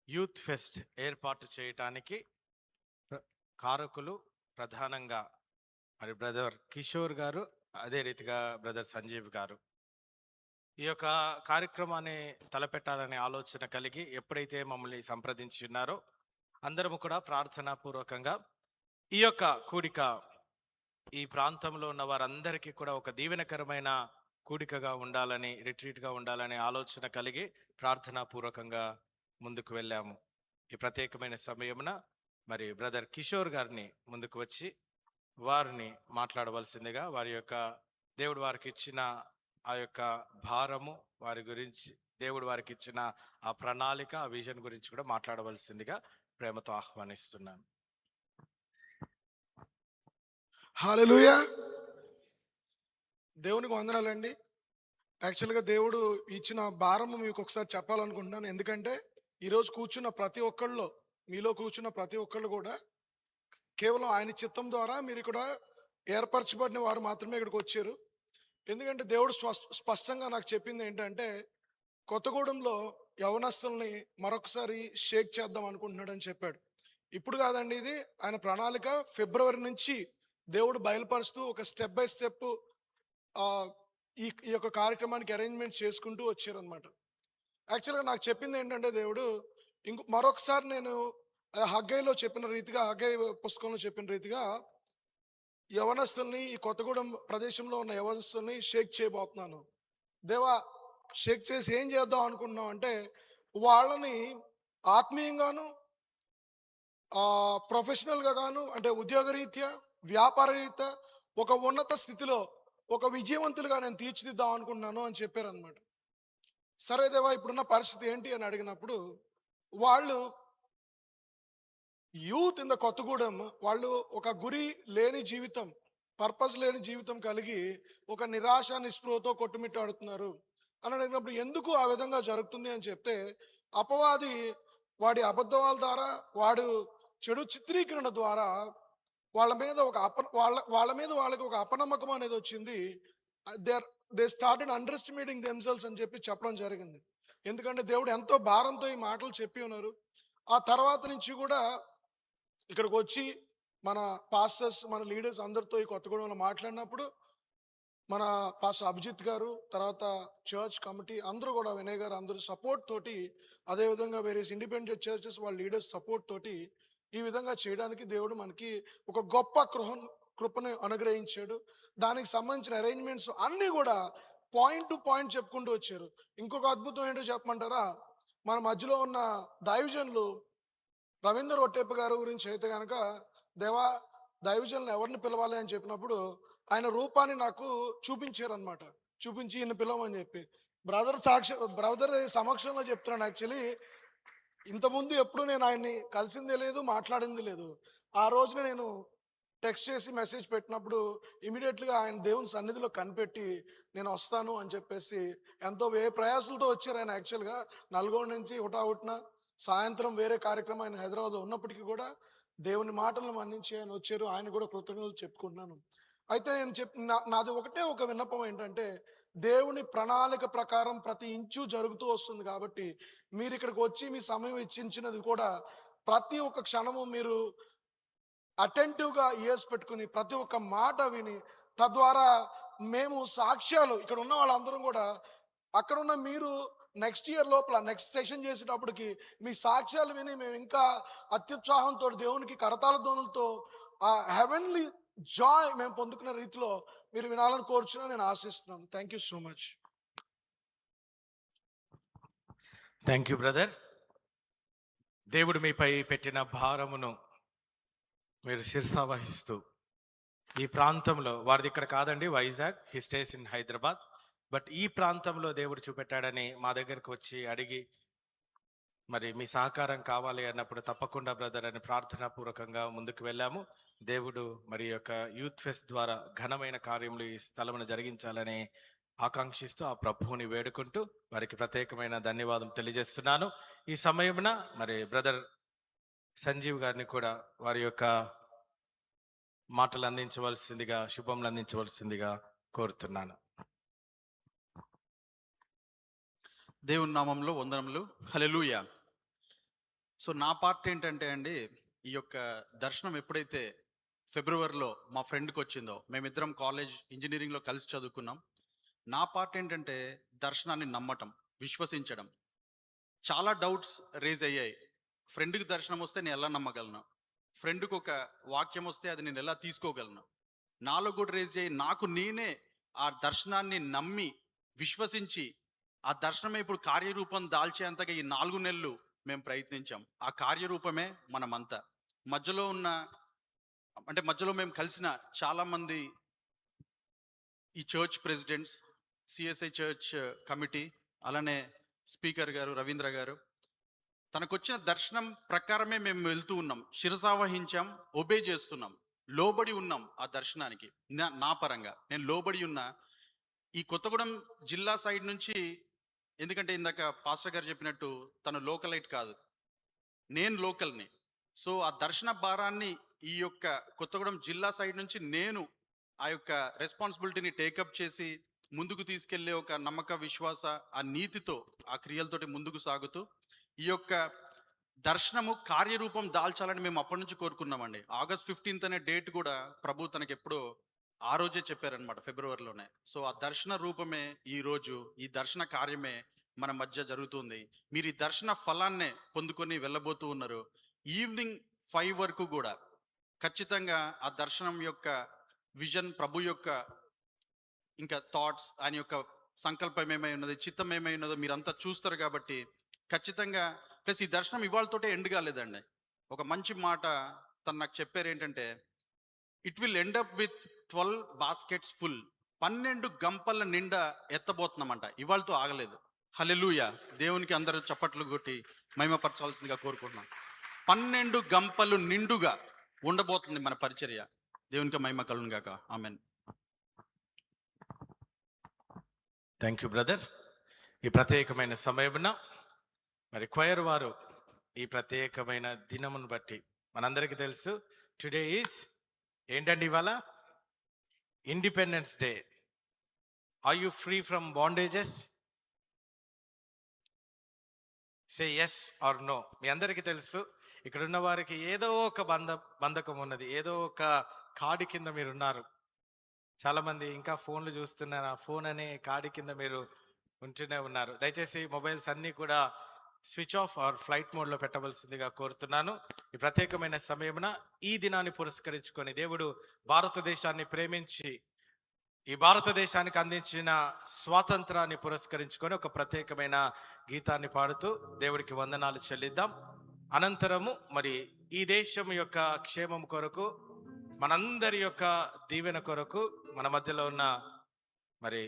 Youth pest ఏర్పాటు చేయటానికి కారకులు ప్రధానంగా మరి బ్రదర్ కిషోర్ గారు, అదే రీతిగా బ్రదర్ సంజీవ్ గారు. ఈ యొక్క కార్యక్రమాన్ని తలపెట్టాలనే ఆలోచన కలిగి ఎప్పుడైతే మమ్మల్ని సంప్రదించి ఉన్నారో అందరము కూడా ప్రార్థనా పూర్వకంగా ఈ యొక్క కూడిక ఈ ప్రాంతంలో ఉన్న వారందరికీ కూడా ఒక దీవెనకరమైన కూడికగా ఉండాలని, రిట్రీట్గా ఉండాలనే ఆలోచన కలిగి ప్రార్థనా పూర్వకంగా ముందుకు వెళ్ళాము. ఈ ప్రత్యేకమైన సమయమున మరి బ్రదర్ కిషోర్ గారిని ముందుకు వచ్చి వారిని మాట్లాడవలసిందిగా, వారి యొక్క దేవుడు వారికి ఇచ్చిన ఆ యొక్క భారము, వారి గురించి దేవుడు వారికి ఇచ్చిన ఆ ప్రణాళిక, ఆ విజన్ గురించి కూడా మాట్లాడవలసిందిగా ప్రేమతో ఆహ్వానిస్తున్నాను. హల్లెలూయా. దేవునికి వందనాలండి. యాక్చువల్గా దేవుడు ఇచ్చిన భారము మీకు ఒకసారి చెప్పాలనుకుంటున్నాను. ఎందుకంటే ఈరోజు కూర్చున్న ప్రతి ఒక్కళ్ళు, మీలో కూర్చున్న ప్రతి ఒక్కళ్ళు కూడా కేవలం ఆయన చిత్తం ద్వారా మీరు ఇక్కడ ఏర్పరచబడిన వారు మాత్రమే ఇక్కడికి వచ్చారు. ఎందుకంటే దేవుడు స్పష్టంగా నాకు చెప్పింది ఏంటంటే, కొత్తగూడెంలో యవనస్తుల్ని మరొకసారి షేక్ చేద్దాం అనుకుంటున్నాడని చెప్పాడు. ఇప్పుడు కాదండి, ఇది ఆయన ప్రణాళిక. ఫిబ్రవరి నుంచి దేవుడు బయలుపరుస్తూ ఒక స్టెప్ బై స్టెప్ ఈ ఈ యొక్క కార్యక్రమానికి అరేంజ్మెంట్ చేసుకుంటూ వచ్చారనమాట. యాక్చువల్గా నాకు చెప్పింది ఏంటంటే దేవుడు, మరొకసారి నేను హగ్గైలో చెప్పిన రీతిగా, హగ్గై పుస్తకంలో చెప్పిన రీతిగా యవనస్తుల్ని, ఈ కొత్తగూడెం ప్రదేశంలో ఉన్న యవనస్తుల్ని షేక్ చేయబోతున్నాను. దేవా, షేక్ చేసి ఏం చేద్దాం అనుకుంటున్నాం అంటే, వాళ్ళని ఆత్మీయంగాను, ప్రొఫెషనల్గా గాను, అంటే ఉద్యోగరీత్యా, వ్యాపార రీత్యా ఒక ఉన్నత స్థితిలో ఒక విజయవంతులుగా నేను తీర్చిదిద్దాం అనుకుంటున్నాను అని చెప్పారనమాట. సరే దేవా, ఇప్పుడున్న పరిస్థితి ఏంటి అని అడిగినప్పుడు, వాళ్ళు యూత్ ఇన్ ద కొత్తగూడెం, వాళ్ళు ఒక గురి లేని జీవితం, పర్పస్ లేని జీవితం కలిగి ఒక నిరాశ నిస్పృహతో కొట్టుమిట్టాడుతున్నారు అని అడిగినప్పుడు, ఎందుకు ఆ విధంగా జరుగుతుంది అని చెప్తే, అపవాది వాడి అబద్ధాల ద్వారా, వాడు చెడు చిత్రీకరణ ద్వారా వాళ్ళ మీద ఒక వాళ్ళ మీద వాళ్ళకి ఒక అపనమ్మకం అనేది వచ్చింది. They started under estimating themselves అని చెప్పి చెప్పడం జరిగింది. ఎందుకంటే దేవుడు ఎంతో భారంతో ఈ మాటలు చెప్పి ఉన్నారు. ఆ తర్వాత నుంచి కూడా ఇక్కడికి వచ్చి మన పాస్టర్స్, మన లీడర్స్ అందరితో ఈ కొత్తగూడెంలో మాట్లాడినప్పుడు, మన పాస్టర్ అభిజిత్ గారు, తర్వాత చర్చ్ కమిటీ అందరూ కూడా, వినయ్ గారు, అందరూ సపోర్ట్ తోటి, అదేవిధంగా వేరియస్ ఇండిపెండెంట్ చర్చెస్ వాళ్ళ లీడర్స్ సపోర్ట్ తోటి ఈ విధంగా చేయడానికి దేవుడు మనకి ఒక గొప్ప కృపను అనుగ్రహించాడు. దానికి సంబంధించిన అరేంజ్మెంట్స్ అన్నీ కూడా పాయింట్ టు పాయింట్ చెప్పుకుంటూ వచ్చారు. ఇంకొక అద్భుతం ఏంటో చెప్పమంటారా? మన మధ్యలో ఉన్న దైవజనులు రవీందర్ ఒట్టేప్ప గారి గురించి అయితే కనుక, దేవా, దైవజనులు ఎవరిని పిలవాలి అని చెప్పినప్పుడు ఆయన రూపాన్ని నాకు చూపించారనమాట. చూపించి ఈయన పిలవమని చెప్పి, బ్రదర్ సమక్షంలో చెప్తున్నాను. యాక్చువల్లీ ఇంతకుముందు ఎప్పుడు నేను ఆయన్ని కలిసిందే లేదు, మాట్లాడింది లేదు. ఆ రోజున నేను టెక్స్ట్ చేసి మెసేజ్ పెట్టినప్పుడు ఇమీడియట్గా ఆయన దేవుని సన్నిధిలో కనిపెట్టి నేను వస్తాను అని చెప్పేసి ఎంతో ప్రయాసలతో వచ్చారు ఆయన. యాక్చువల్గా నల్గొండ నుంచి హుటాహుటిన సాయంత్రం వేరే కార్యక్రమం ఆయన హైదరాబాద్లో ఉన్నప్పటికీ కూడా దేవుని మాటలను మన్నించి ఆయన వచ్చారు. ఆయన కూడా కృతజ్ఞతలు చెప్పుకుంటున్నాను. అయితే నేను నాది ఒకటే ఒక విన్నపం ఏంటంటే, దేవుని ప్రణాళిక ప్రకారం ప్రతి ఇంచు జరుగుతూ వస్తుంది కాబట్టి, మీరు ఇక్కడికి వచ్చి మీ సమయం ఇచ్చించినది కూడా ప్రతి ఒక్క క్షణము మీరు అటెంటివ్గా ఇయర్స్ పెట్టుకుని ప్రతి ఒక్క మాట విని, తద్వారా మేము సాక్ష్యాలు, ఇక్కడ ఉన్న వాళ్ళందరం కూడా, అక్కడ ఉన్న మీరు నెక్స్ట్ ఇయర్ లోపల నెక్స్ట్ సెషన్ చేసేటప్పటికి మీ సాక్ష్యాలు విని మేము ఇంకా అత్యుత్సాహంతో దేవునికి కరతాళ ధ్వనులతో ఆ హెవెన్లీ జాయ్ మేము పొందుకునే రీతిలో మీరు వినాలని కోరుచున్నా, నేను ఆశిస్తున్నాను. Thank you so much. Thank you brother. దేవుడు మీపై పెట్టిన భారమును మీరు శిరసావహిస్తూ ఈ ప్రాంతంలో, వారిది ఇక్కడ కాదండి, వైజాగ్, హి స్టేస్ ఇన్ హైదరాబాద్, బట్ ఈ ప్రాంతంలో దేవుడు చూపెట్టాడని మా దగ్గరకు వచ్చి అడిగి, మరి మీ సహకారం కావాలి అన్నప్పుడు తప్పకుండా బ్రదర్ అని ప్రార్థనా పూర్వకంగా ముందుకు వెళ్ళాము. దేవుడు మరి యొక్క యూత్ ఫెస్ట్ ద్వారా ఘనమైన కార్యములు ఈ స్థలమును జరిగించాలని ఆకాంక్షిస్తూ ఆ ప్రభువుని వేడుకుంటూ వారికి ప్రత్యేకమైన ధన్యవాదం తెలియజేస్తున్నాను. ఈ సమయమున మరి బ్రదర్ సంజీవ్ గారిని కూడా వారి యొక్క మాటలు అందించవలసిందిగా, శుభములు అందించవలసిందిగా కోరుతున్నాను. దేవుని నామంలో వందనములు. హల్లెలూయా. సో నా పార్ట్ ఏంటంటే అండి, ఈ యొక్క దర్శనం ఎప్పుడైతే ఫిబ్రవరిలో మా ఫ్రెండ్కి వచ్చిందో, మేమిద్దరం కాలేజ్ ఇంజనీరింగ్లో కలిసి చదువుకున్నాం. నా పార్ట్ ఏంటంటే దర్శనాన్ని నమ్మటం, విశ్వసించడం. చాలా డౌట్స్ రేజ్ అయ్యాయి. ఫ్రెండ్కి దర్శనం వస్తే నేను ఎలా నమ్మగలను? ఫ్రెండ్కి ఒక వాక్యం వస్తే అది నేను ఎలా తీసుకోగలను? నాలో కూడా రేజ్ అయ్యి నాకు నేనే ఆ దర్శనాన్ని నమ్మి విశ్వసించి ఆ దర్శనమే ఇప్పుడు కార్యరూపం దాల్చేంతగా ఈ 4 నెలలు మేము ప్రయత్నించాం. ఆ కార్యరూపమే మనమంతా. మధ్యలో మేము కలిసిన చాలామంది ఈ church presidents, CSI church committee, అలానే స్పీకర్ గారు రవీంద్ర గారు, తనకొచ్చిన దర్శనం ప్రకారమే మేము వెళ్తూ ఉన్నాం. శిరసావహించాం, ఒబే చేస్తున్నాం, లోబడి ఉన్నాం ఆ దర్శనానికి. నా పరంగా నేను లోబడి ఉన్నా. ఈ కొత్తగూడెం జిల్లా సైడ్ నుంచి, ఎందుకంటే ఇందాక పాస్టర్ గారు చెప్పినట్టు తను లోకలైట్ కాదు, నేను లోకల్ని. సో ఆ దర్శన భారాన్ని ఈ యొక్క కొత్తగూడెం జిల్లా సైడ్ నుంచి నేను ఆ యొక్క రెస్పాన్సిబిలిటీని టేకప్ చేసి ముందుకు తీసుకెళ్లే ఒక నమ్మక, విశ్వాస, ఆ నీతితో, ఆ క్రియలతోటి ముందుకు సాగుతూ ఈ యొక్క దర్శనము కార్యరూపం దాల్చాలని మేము అప్పటి నుంచి కోరుకున్నామండి. ఆగస్ట్ 15 అనే డేట్ కూడా ప్రభు తనకి ఎప్పుడో ఆ రోజే చెప్పారనమాట, ఫిబ్రవరిలోనే. సో ఆ దర్శన రూపమే ఈ రోజు, ఈ దర్శన కార్యమే మన మధ్య జరుగుతుంది. మీరు ఈ దర్శన ఫలాన్నే పొందుకొని వెళ్ళబోతూ ఉన్నారు. ఈవినింగ్ 5 వరకు కూడా ఖచ్చితంగా ఆ దర్శనం యొక్క విజన్, ప్రభు యొక్క ఇంకా థాట్స్, ఆయన యొక్క సంకల్పం ఏమై ఉన్నది, చిత్తం ఏమై ఉన్నదో మీరంతా చూస్తారు. కాబట్టి ఖచ్చితంగా ప్లస్ ఈ దర్శనం ఇవాళతోటే ఎండ్ కాలేదండి. ఒక మంచి మాట తను నాకు చెప్పారు ఏంటంటే, it will end up with 12 baskets full. 12 గంపల నిండా ఎత్తబోతున్నామంట. ఇవాళతో ఆగలేదు. హల్లెలూయా. దేవునికి అందరూ చప్పట్లు కొట్టి మహిమపరచాల్సిందిగా కోరుకుంటున్నాం. 12 గంపలు నిండుగా ఉండబోతుంది మన పరిచర్య. దేవునికి మహిమ కలుగును గాక. ఆమెన్. Thank you brother. ఈ ప్రత్యేకమైన సమయమున మరి క్వైర్ వారు ఈ ప్రత్యేకమైన దినమును బట్టి మనందరికీ తెలుసు, టుడే ఈజ్ ఏంటండి ఇవాళ? Independence day. Are you free from bondages? Say yes or no. మీ అందరికీ తెలుసు, ఇక్కడ ఉన్న వారికి ఏదో ఒక బంధకం ఉన్నది, ఏదో ఒక కాడి కింద మీరు ఉన్నారు. చాలామంది ఇంకా ఫోన్లు చూస్తున్నారు, ఆ ఫోన్ అనే కాడి కింద మీరు ఉంటూనే ఉన్నారు. దయచేసి మొబైల్స్ అన్నీ కూడా స్విచ్ ఆఫ్ ఆర్ ఫ్లైట్ మోడ్లో పెట్టవలసిందిగా కోరుతున్నాను. ఈ ప్రత్యేకమైన సమయమున ఈ దినాన్ని పురస్కరించుకొని దేవుడు భారతదేశాన్ని ప్రేమించి ఈ భారతదేశానికి అందించిన స్వాతంత్రాన్ని పురస్కరించుకొని ఒక ప్రత్యేకమైన గీతాన్ని పాడుతూ దేవుడికి వందనాలు చెల్లిద్దాం. అనంతరము మరి ఈ దేశం యొక్క క్షేమం కొరకు, మనందరి యొక్క దీవెన కొరకు మన మధ్యలో ఉన్న మరి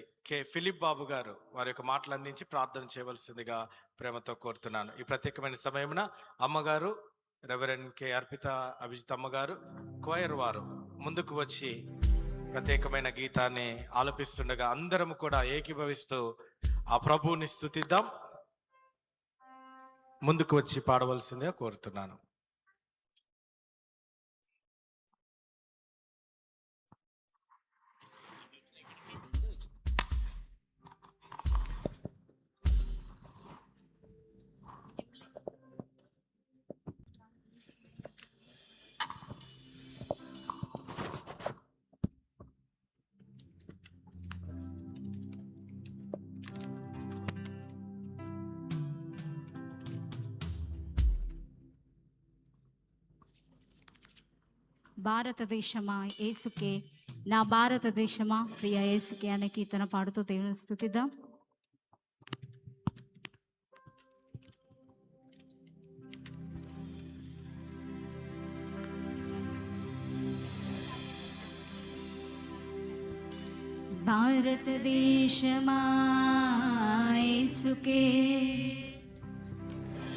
ఫిలిప్ బాబు గారు వారి యొక్క మాటలు అందించి ప్రార్థన చేయవలసిందిగా ప్రేమతో కోరుతున్నాను. ఈ ప్రత్యేకమైన సమయమున అమ్మగారు, రెవరెండ్ కె అర్పిత అభిజిత్ అమ్మగారు, క్వైర్ వారు ముందుకు వచ్చి ప్రత్యేకమైన గీతాన్ని ఆలపిస్తుండగా అందరం కూడా ఏకీభవిస్తూ ఆ ప్రభువుని స్తుతిద్దాం. ముందుకు వచ్చి పాడవలసిందిగా కోరుతున్నాను. భారతదేశమా యేసుకే, నా భారతదేశమా ప్రియ యేసుకే అనే కీర్తన పాడుతూ దేవుని స్తుతిద్దాం. భారతదేశమా యేసుకే,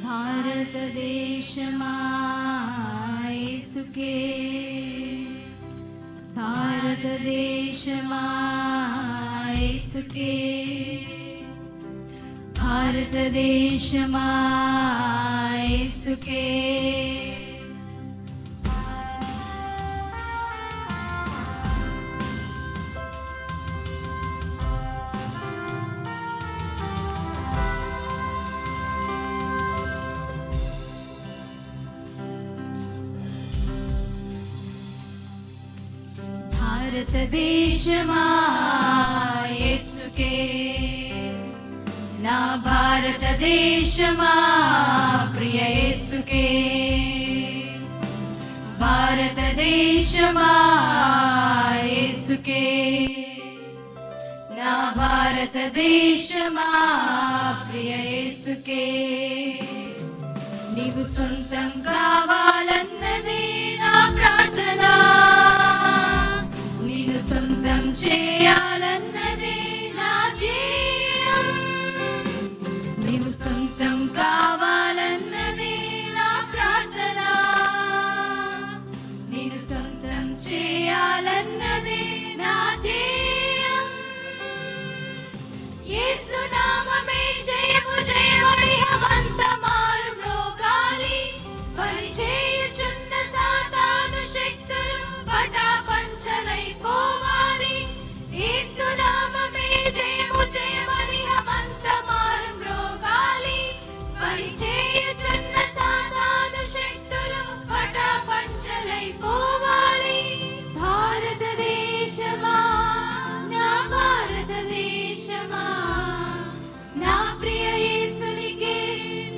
భారతదేశమా యేసుకే, భారతదేశమా యేసుకే, భారతదేశమా యేసుకే. భారతదేశమా యేసుకే, నా భారతదేశమా ప్రియ యేసుకే, భారతదేశమా యేసుకే, నా భారతదేశమా ప్రియ యేసుకే. నీవు సొంతం కావాలన్నదే నా ప్రార్థన, నిన్ను సొంతం చేయాలన్నదే నా ధ్యేయం. నీవు సొంతం కావాలన్నదే నా ప్రార్థన, నిన్ను సొంతం చేయాలన్నదే నా ధ్యేయం. యేసు నామమే జయము జయమని హమంతమారు మ్రోగాలి, బలి చేయుచున్న సాతాను శక్తులు పటాపంచలైపోవాలి. యేసు నామమే జయము జయమని హమంతమారు మ్రోగాలి, బలి చేయుచున్న సాతాను శక్తులు పటాపంచలైపోవాలి. భారతదేశమా నా భారతదేశమా, నా ప్రియ యేసునికే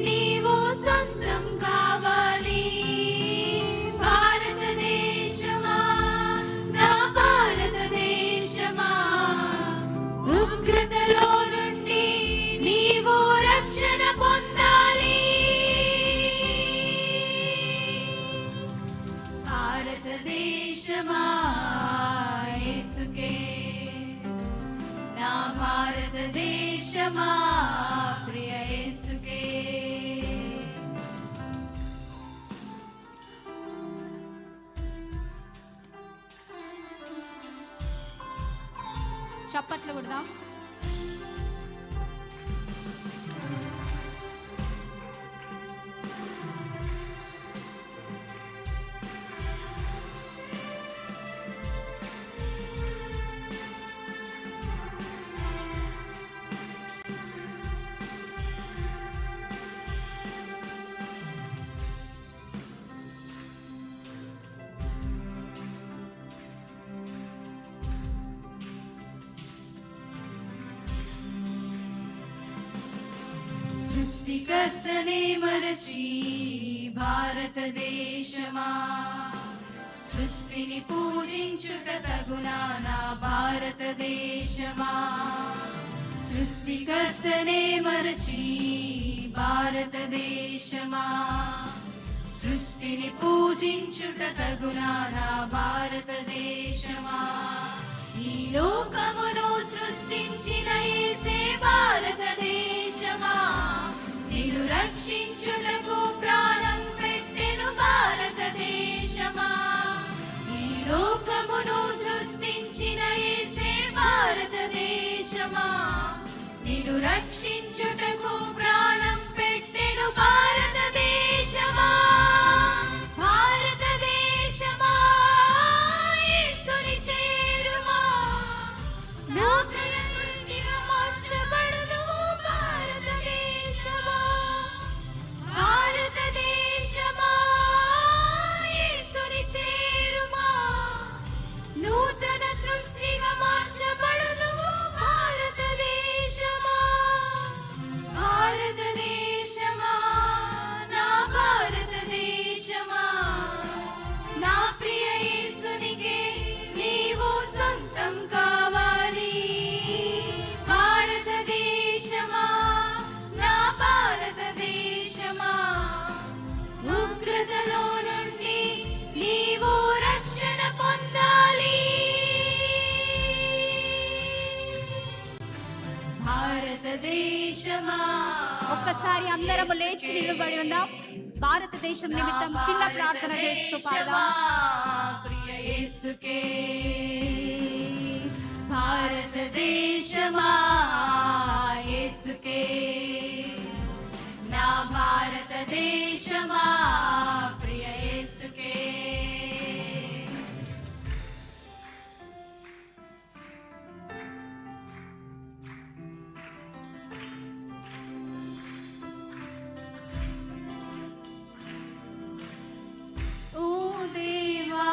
నీవు సొంతం కావాలి. భారతదేశమా నా భారతదేశమా, ఉగ్రతలో నుండి నీవు రక్షణ పొందాలి. భారతదేశమా యేసుకే, నా భారతదేశమా ప్రియ యేసుకే. చప్పట్లు కొడదాం. సృష్టికర్తనే మరచి భారతదేశమా, సృష్టిని పూజించుట తగునా నా భారతదేశమా. సృష్టికర్తనే మరచి భారతదేశమా, సృష్టిని పూజించుట తగునా నా భారతదేశమా. ఈ లోకమును సృష్టించిన యేసే భారతదేశమా, నిన్ను రక్షించుటకు ప్రాణం పెట్టెను భారతదేశమా. ఈ లోకమును సృష్టించిన యేసే భారతదేశమా, నిన్ను రక్షించుటకు ప్రాణం పెట్టెను భారతదేశమా. భారతదేశమా యేసుని చేరుమా, నూతన సృష్టిగా మార్చబడుదువు భారతదేశమా. భారతదేశమా యేసుని చేరుమా, నూతన సృష్టిగా మార్చబడుదువు భారతదేశమా. భారతదేశమా నా భారతదేశమా, నా ప్రియ యేసునికే నీవు సొంతం కావాలి. భారతదేశమా నా భారతదేశమా, ఉగ్రతలో నుండి నీవు రక్షణ పొందాలి. భారతదేశమా. ఒక్కసారి అందరము లేచి నిలబడి ఉందాం. భారతదేశం నిమిత్తం చిన్న ప్రార్థన చేస్తూ పాడదాం. ప్రియ యేసుకే, భారతదేశమా యేసుకే, నా భారతదేశమా ప్రియ యేసుకే. ఓ దేవా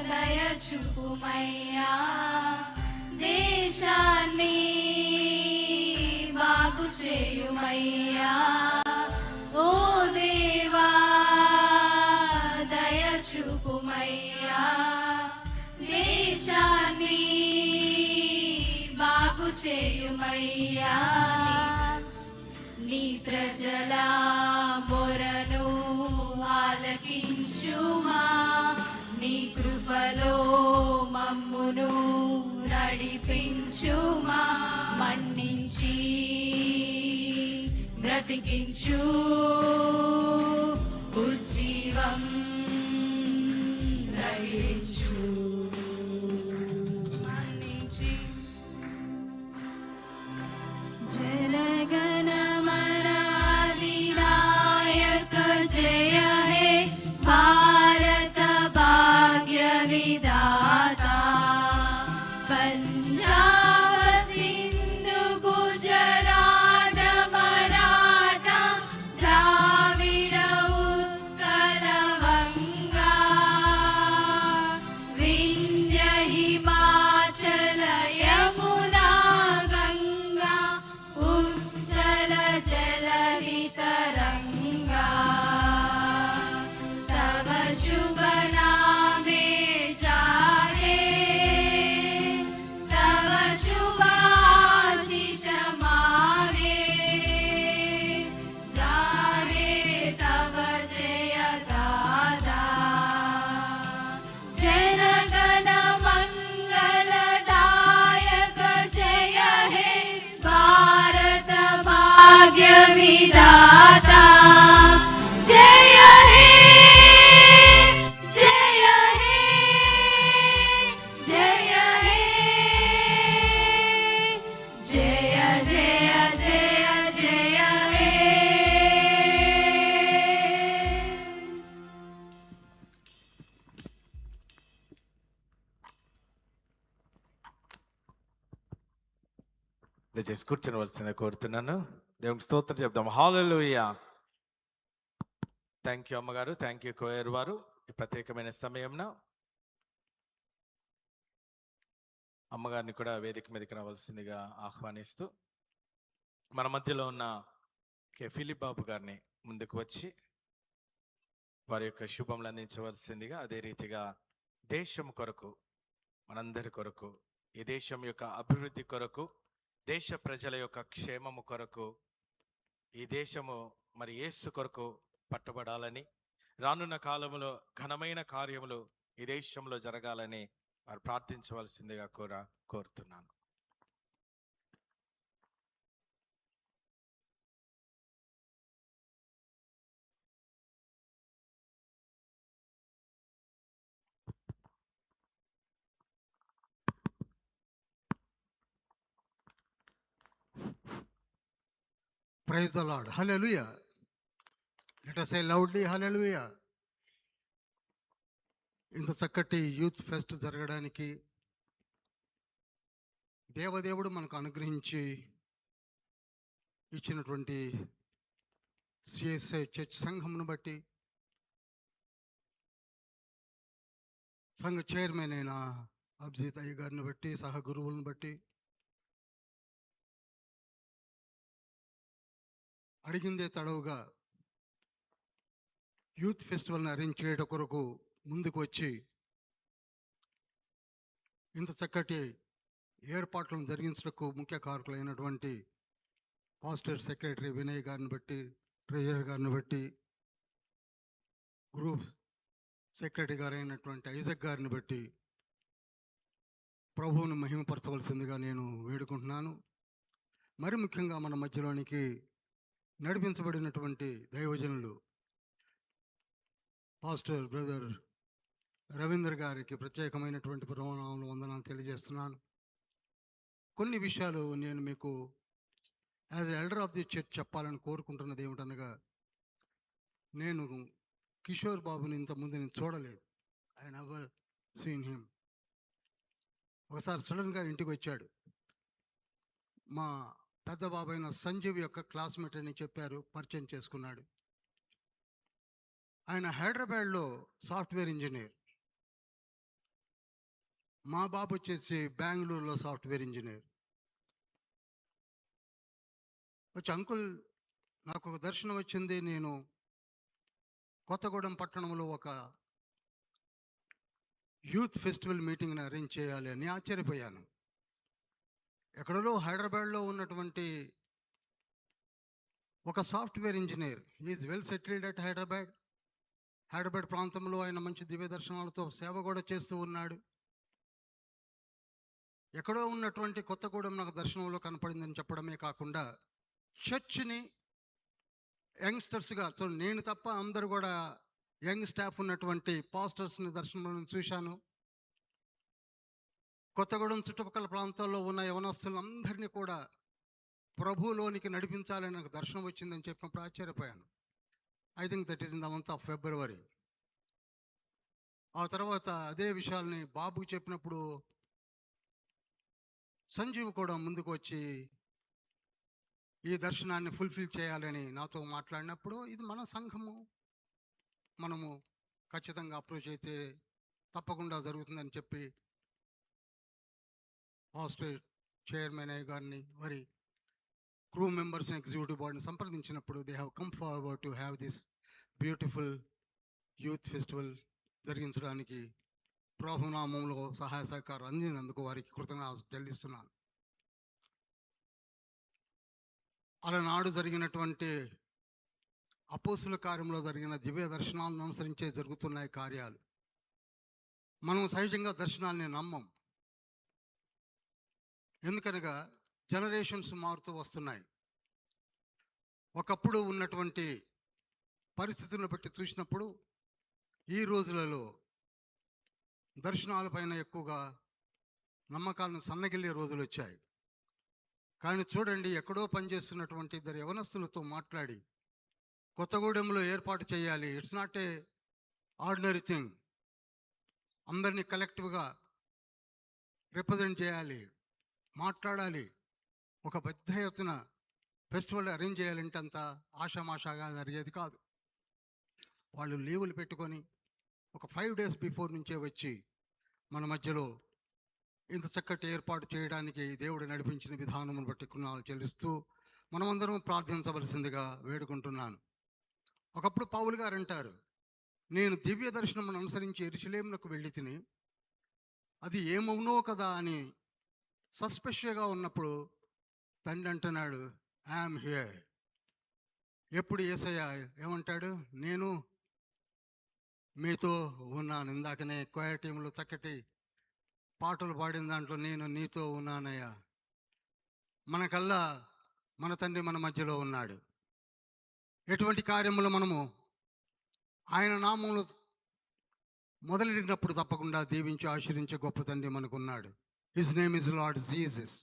దయ చూపు చూపుమయ్యా దేశాన్ని బాగు చేయుమయ్యా ఓ దేవా దయ చూపుమయ్యా దేశాన్ని బాగు చేయుమయ్యా నీ ప్రజల మొరను ఆలకించుమా నీ కృపలో మమ్మును నడిపించుమా మన్నించి బ్రతికించు ఉజ్జీవం రహించు మన్నించి जनगणमनाधिनायक जय हे भारत भाग्य विधाता पंजाब सिंधु गुजरात मराठा द्राविड उत्कल वंगा विंध्य हिमाचल यमुना गंगा उज्जल जलधितरंगा तव शुभ नामे जाने तव शुभ आशीष माने जाने तव जय गादा जनगण मंगलदायक जय हे भारत भाग्य विधाता जय हे जय हे जय हे जय जय जय जय हे దయచేసి కూర్చోవలసిందిగా కోరుతున్నాను. దేవునికి స్తోత్రం చెప్దాం. హల్లెలూయా. థ్యాంక్ యూ అమ్మగారు, థ్యాంక్ యూ కోయర్ వారు. ఈ ప్రత్యేకమైన సమయంలో అమ్మగారిని కూడా వేదిక మీదకి రావాల్సిందిగా ఆహ్వానిస్తూ మన మధ్యలో ఉన్న ఫిలిప్ బాబు గారిని ముందుకు వచ్చి వారి యొక్క శుభములు అందించవలసిందిగా, అదే రీతిగా దేశం కొరకు, మనందరి కొరకు, ఈ దేశం యొక్క అభివృద్ధి కొరకు, దేశ ప్రజల యొక్క క్షేమము కొరకు, ఈ దేశము మరి యేసు కొరకు పట్టబడాలని, రానున్న కాలంలో ఘనమైన కార్యములు ఈ దేశంలో జరగాలని వారు ప్రార్థించవలసిందిగా కూడా కోరుతున్నాను. Praise the Lord. Hallelujah. Let us say loudly, hallelujah. ఇంత చక్కటి యూత్ ఫెస్ట్ జరగడానికి దేవదేవుడు మనకు అనుగ్రహించి ఇచ్చినటువంటి సిఎస్ఐ చర్చ్ సంఘమును బట్టి, సంఘ చైర్మన్ అయిన అభిజిత్ అయ్య గారిని బట్టి, సహ గురువులను బట్టి, అడిగిందే తడవుగా యూత్ ఫెస్టివల్ని అరేంజ్ చేయడం కొరకు ముందుకు వచ్చి ఇంత చక్కటి ఏర్పాట్లను జరిగించడానికి ముఖ్య కారకులైనటువంటి పాస్టర్ సెక్రటరీ వినయ్ గారిని బట్టి, ట్రెజరర్ గారిని బట్టి, గ్రూప్ సెక్రటరీ గారైనటువంటి ఐజక్ గారిని బట్టి ప్రభువును మహిమపరచవలసిందిగా నేను వేడుకుంటున్నాను. మరి ముఖ్యంగా మన మధ్యలోనికి నడిపించబడినటువంటి దైవజనులు పాస్టర్ బ్రదర్ రవీంద్ర గారికి ప్రత్యేకమైనటువంటి ప్రణామాలు, వందనాలు తెలియజేస్తున్నాను. కొన్ని విషయాలు నేను మీకు as elder of the church చెప్పాలని కోరుకుంటున్నది ఏమిటనగా, నేను కిషోర్ బాబుని ఇంతకుముందు నేను చూడలేదు. I never seen him. ఒకసారి సడన్గా ఇంటికి వచ్చాడు. మా పెద్ద బాబు అయిన సంజీవ్ యొక్క క్లాస్మేట్ అని చెప్పారు, పరిచయం చేసుకున్నాడు. ఆయన హైదరాబాద్లో సాఫ్ట్వేర్ ఇంజనీర్. మా బాబు వచ్చేసి బెంగళూరులో సాఫ్ట్వేర్ ఇంజనీర్. వచ్చి అంకుల్ నాకు ఒక దర్శనం వచ్చింది, నేను కొత్తగూడెం పట్టణంలో ఒక యూత్ ఫెస్టివల్ మీటింగ్ని అరేంజ్ చేయాలి అని ఆశ్చర్యపోయాను. ఎక్కడో హైదరాబాద్లో ఉన్నటువంటి ఒక software engineer, is well settled at Hyderabad ప్రాంతంలో ఆయన మంచి దివ్య దర్శనాలతో సేవ కూడా చేస్తూ ఉన్నాడు. ఎక్కడో ఉన్నటువంటి కొత్తగూడెం నాకు దర్శనంలో కనపడిందని చెప్పడమే కాకుండా చర్చ్ని యంగ్స్టర్స్గా, సో నేను తప్ప అందరూ కూడా యంగ్ స్టాఫ్ ఉన్నటువంటి పాస్టర్స్ని దర్శనంలో చూశాను. కొత్తగూడెం చుట్టుపక్కల ప్రాంతాల్లో ఉన్న యవనస్తులందరినీ కూడా ప్రభువులోనికి నడిపించాలని నాకు దర్శనం వచ్చిందని చెప్పినప్పుడు ఆశ్చర్యపోయాను. I think that is in the month of February. ఆ తర్వాత అదే విషయాల్ని బాబుకి చెప్పినప్పుడు సంజీవ్ కూడా ముందుకు వచ్చి ఈ దర్శనాన్ని ఫుల్ఫిల్ చేయాలని నాతో మాట్లాడినప్పుడు, ఇది మన సంఘము, మనము ఖచ్చితంగా అప్రోచ్ అయితే తప్పకుండా జరుగుతుందని చెప్పి హాస్టల్ చైర్మన్ అయ్య గారిని, మరి క్రూ మెంబర్స్ని, ఎగ్జిక్యూటివ్ బోర్డుని సంప్రదించినప్పుడు they have come forward to have this beautiful youth festival జరిగించడానికి ప్రభునామంలో సహాయ సహకారం అందినందుకు వారికి కృతజ్ఞతలు చెల్లిస్తున్నాను. అలనాడు జరిగినటువంటి అపోస్తుల కార్యంలో జరిగిన దివ్య దర్శనాలను అనుసరించే జరుగుతున్నాయి కార్యాలు. మనం సహజంగా దర్శనాల్ని నమ్మం, ఎందుకనగా జనరేషన్స్ మారుతూ వస్తున్నాయి. ఒకప్పుడు ఉన్నటువంటి పరిస్థితులను బట్టి చూసినప్పుడు ఈ రోజులలో దర్శనాలపైన ఎక్కువగా నమ్మకాలను సన్నగిల్లే రోజులు వచ్చాయి. కానీ చూడండి, ఎక్కడో పనిచేస్తున్నటువంటి ఇద్దరు యవనస్తులతో మాట్లాడి కొత్తగూడెంలో ఏర్పాటు చేయాలి. It's not a ordinary thing. అందరినీ కలెక్టివ్గా రిప్రజెంట్ చేయాలి, మాట్లాడాలి. ఒక పెద్ద ఎత్తున ఫెస్టివల్ అరేంజ్ చేయాలంటే అంత ఆషామాషాగా జరిగేది కాదు. వాళ్ళు లీవులు పెట్టుకొని ఒక 5 days బిఫోర్ నుంచే వచ్చి మన మధ్యలో ఇంత చక్కటి ఏర్పాటు చేయడానికి దేవుడు నడిపించిన విధానమును బట్టి కృతజ్ఞతలు చెల్లిస్తూ మనమందరం ప్రార్థించవలసిందిగా వేడుకుంటున్నాను. ఒకప్పుడు పౌలు గారు అంటారు, నేను దివ్య దర్శనమును అనుసరించి యెరూషలేమునకు వెళ్ళి తిని అది ఏమవునో కదా అని సస్పెషల్గా ఉన్నప్పుడు తండ్రి అంటున్నాడు, ఐఎమ్ హియర్. ఎప్పుడు యేసయ్య ఏమంటాడు, నేను మీతో ఉన్నాను. ఇందాకనే క్వైర్ టీంలో చక్కటి పాటలు పాడిన దాంట్లో నేను నీతో ఉన్నానయ్యా. మనకల్లా మన తండ్రి మన మధ్యలో ఉన్నాడు. ఎటువంటి కార్యములు మనము ఆయన నామములు మొదలెడినప్పుడు తప్పకుండా దీవించి ఆశీర్వించే గొప్ప తండ్రి మనకున్నాడు. His name is Lord Jesus.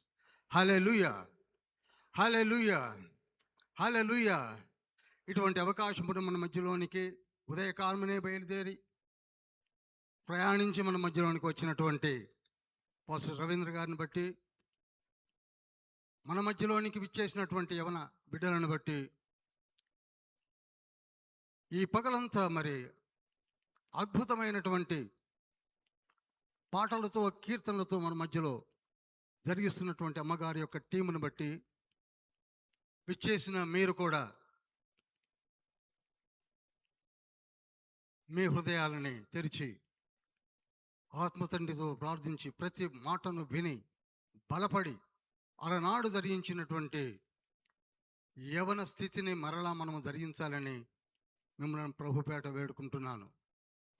Hallelujah, hallelujah, hallelujah. ఇటువంటి అవకాశమును మన మధ్యలోనికి ఉదయకాలమునే బయలుదేరి ప్రయాణించి మన మధ్యలోనికి వచ్చినటువంటి పాస్టర్ రవీంద్ర గారిని బట్టి, మన మధ్యలోనికి విచ్చేసినటువంటి యవన బిడ్డలను బట్టి ఈ పగలంతా మరి అద్భుతమైనటువంటి పాటలతో, కీర్తనలతో మన మధ్యలో జరిగిస్తున్నటువంటి అమ్మగారి యొక్క టీమును బట్టి విచ్చేసిన మీరు కూడా మీ హృదయాలని తెరిచి ఆత్మతండ్రితో ప్రార్థించి ప్రతి మాటను విని బలపడి అలనాడు ధరించినటువంటి యవన స్థితిని మరలా మనము ధరించాలని మిమ్మల్ని ప్రభుపేట వేడుకుంటున్నాను.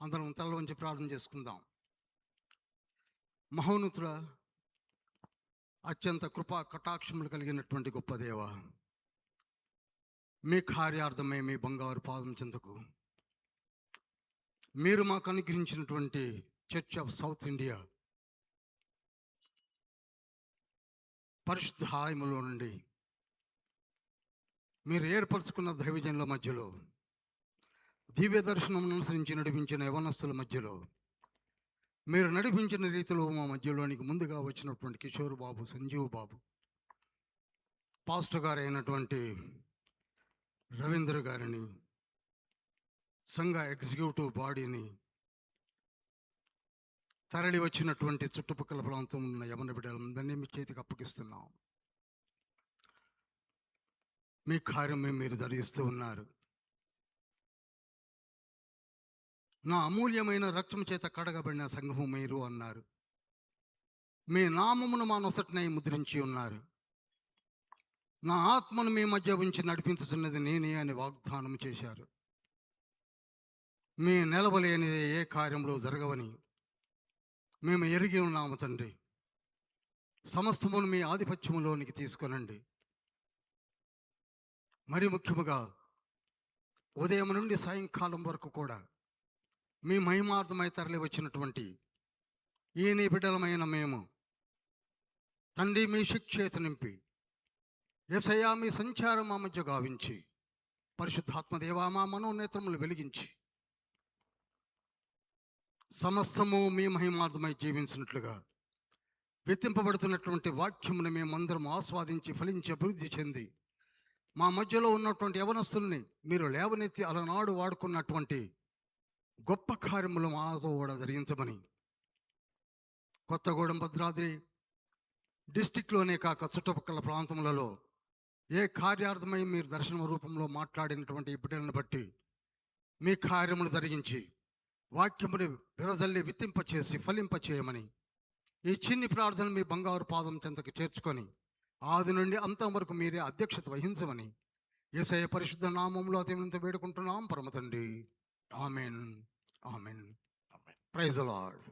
అందరం తల వంచి ప్రార్థన చేసుకుందాం. మహోన్నతుడ, అత్యంత కృపా కటాక్షములు కలిగినటువంటి గొప్ప దేవ, మీ కార్యార్థమై మీ బంగారు పాదం చెంతకు మీరు మాకు అనుగ్రహించినటువంటి చర్చ్ ఆఫ్ సౌత్ ఇండియా పరిశుద్ధ ఆలయములో నుండి మీరు ఏర్పరచుకున్న దైవజనుల మధ్యలో, దివ్య దర్శనం అనుసరించి నడిపించిన యవనస్తుల మధ్యలో, మీరు నడిపించిన రీతిలో మా మధ్యలోనికి ముందుగా వచ్చినటువంటి కిషోర్ బాబు, సంజీవ్ బాబు, పాస్టర్ గారు అయినటువంటి రవీంద్ర గారిని, సంఘ ఎగ్జిక్యూటివ్ బాడీని, తరలి వచ్చినటువంటి చుట్టుపక్కల ప్రాంతం ఉన్న యవన బిడ్డలందరినీ మీ చేతికి అప్పగిస్తున్నాం. మీ కార్యం మీరు జరిగిస్తూ ఉన్నారు. నా అమూల్యమైన రక్తం చేత కడగబడిన సంఘము మీరు అన్నారు. మీ నామమును మా నొసటినై ముద్రించి ఉన్నారు. నా ఆత్మను మీ మధ్య ఉంచి నడిపించుతున్నది నేనే అని వాగ్దానం చేశారు. మీ నిలవలేనిదే ఏ కార్యంలో జరగవని మేము ఎరిగి ఉన్నాము తండ్రి. సమస్తమును మీ ఆధిపత్యములోనికి తీసుకొనండి. మరి ముఖ్యముగా ఉదయం నుండి సాయంకాలం వరకు కూడా మీ మహిమార్థమై తరలి వచ్చినటువంటి ఈ నీ బిడ్డలమైన మేము తండ్రి మీ శిక్షేత నింపి యేసయ్యా మీ సంచారం మా మధ్య గావించి పరిశుద్ధాత్మదేవా మా మనోనేత్రములు వెలిగించి సమస్తము మీ మహిమార్థమై జీవించినట్లుగా వెత్తింపబడుతున్నటువంటి వాక్యమును మేమందరం ఆస్వాదించి ఫలించి అభివృద్ధి చెంది మా మధ్యలో ఉన్నటువంటి యవనస్తుల్ని మీరు లేవనెత్తి అలనాడు వాడుకున్నటువంటి గొప్ప కార్యములు మాతో కూడా జరిగించమని కొత్తగూడెం భద్రాద్రి డిస్టిక్లోనే కాక చుట్టుపక్కల ప్రాంతములలో ఏ కార్యార్థమై మీరు దర్శన రూపంలో మాట్లాడినటువంటి ఈ బిడ్డలను బట్టి మీ కార్యములు జరిగించి వాక్యముని విరజల్లి విత్తింపచేసి ఫలింపచేయమని ఈ చిన్ని ప్రార్థన మీ బంగారు పాదం చెంతకు చేర్చుకొని ఆది నుండి అంతం వరకు మీరే అధ్యక్షత వహించమని యేసయ్య పరిశుద్ధ నామంలో అత్యంత వేడుకుంటున్నాం పరమ తండ్రి. Amen. Amen. Praise the lord.